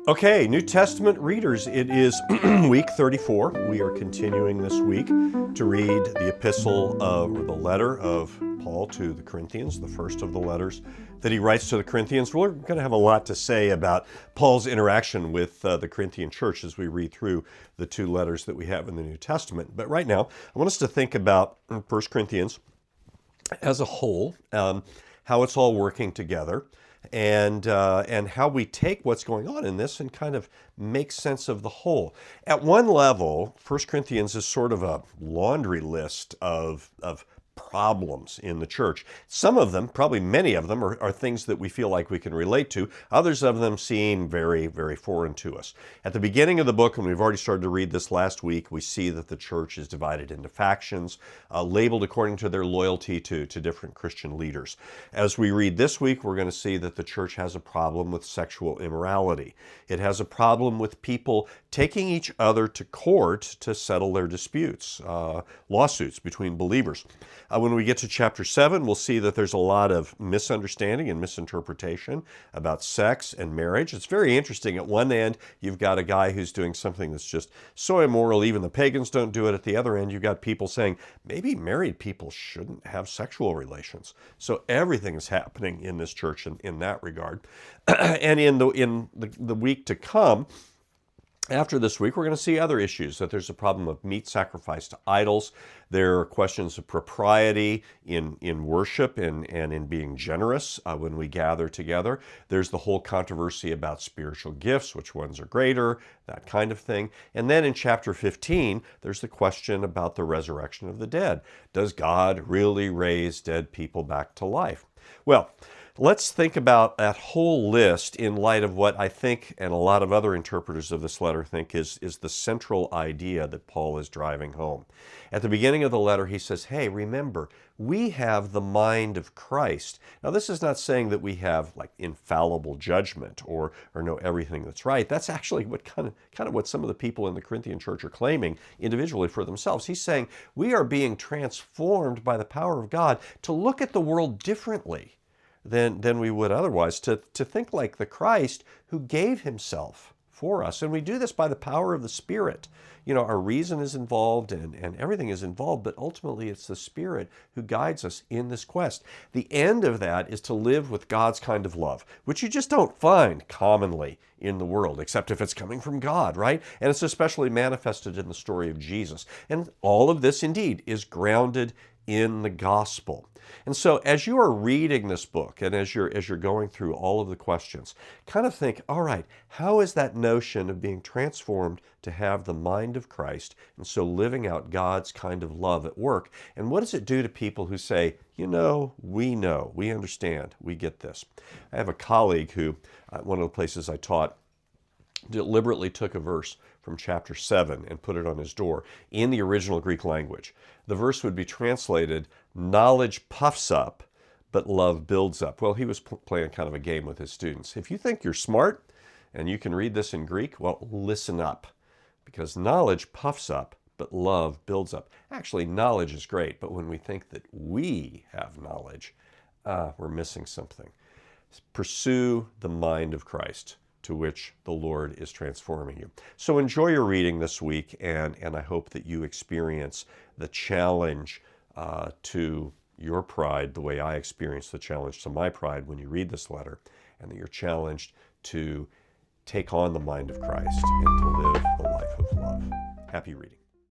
Okay, New Testament readers, it is week 34. We are continuing this week to read the epistle of, or the letter of Paul to the Corinthians, the first of the letters that he writes to the Corinthians. We're going to have a lot to say about Paul's interaction with the Corinthian church as we read through the two letters that we have in the New Testament. But right now, I want us to think about 1 Corinthians as a whole, how it's all working together, and how we take what's going on in this and kind of make sense of the whole. At one level, 1 Corinthians is sort of a laundry list of problems in the church. Some of them, probably many of them, are things that we feel like we can relate to. Others of them seem very, very foreign to us. At the beginning of the book, and we've already started to read this last week, we see that the church is divided into factions, labeled according to their loyalty to different Christian leaders. As we read this week, we're going to see that the church has a problem with sexual immorality. It has a problem with people taking each other to court to settle their disputes, lawsuits between believers. When we get to chapter 7, we'll see that there's a lot of misunderstanding and misinterpretation about sex and marriage. It's very interesting. At one end, you've got a guy who's doing something that's just so immoral, even the pagans don't do it. At the other end, you've got people saying, maybe married people shouldn't have sexual relations. So everything is happening in this church in that regard. And in the week to come, after this week, we're going to see other issues, that there's a problem of meat sacrifice to idols. There are questions of propriety in worship and in being generous when we gather together. There's the whole controversy about spiritual gifts, which ones are greater, that kind of thing. And then in chapter 15, there's the question about the resurrection of the dead. Does God really raise dead people back to life? Well, let's think about that whole list in light of what I think, and a lot of other interpreters of this letter think, is the central idea that Paul is driving home. At the beginning of the letter, he says, hey, remember, we have the mind of Christ. Now, this is not saying that we have like infallible judgment or know everything that's right. That's actually what kind of what some of the people in the Corinthian church are claiming individually for themselves. He's saying we are being transformed by the power of God to look at the world differently than we would otherwise, to think like the Christ who gave himself for us. And we do this by the power of the Spirit. You know, our reason is involved and everything is involved, but ultimately it's the Spirit who guides us in this quest. The end of that is to live with God's kind of love, which you just don't find commonly in the world, except if it's coming from God, right? And it's especially manifested in the story of Jesus. And all of this indeed is grounded in the gospel. And so as you are reading this book and as you're going through all of the questions, kind of think, all right, how is that notion of being transformed to have the mind of Christ, and so living out God's kind of love at work? And what does it do to people who say, you know, we understand, we get this? I have a colleague who, one of the places I taught, deliberately took a verse from chapter 7 and put it on his door in the original Greek language. The verse would be translated, knowledge puffs up, but love builds up. Well, he was playing kind of a game with his students. If you think you're smart and you can read this in Greek, well, listen up, because knowledge puffs up, but love builds up. Actually, knowledge is great, but when we think that we have knowledge, we're missing something. Pursue the mind of Christ, to which the Lord is transforming you. So enjoy your reading this week, and I hope that you experience the challenge to your pride the way I experienced the challenge to my pride when you read this letter, and that you're challenged to take on the mind of Christ and to live the life of love. Happy reading.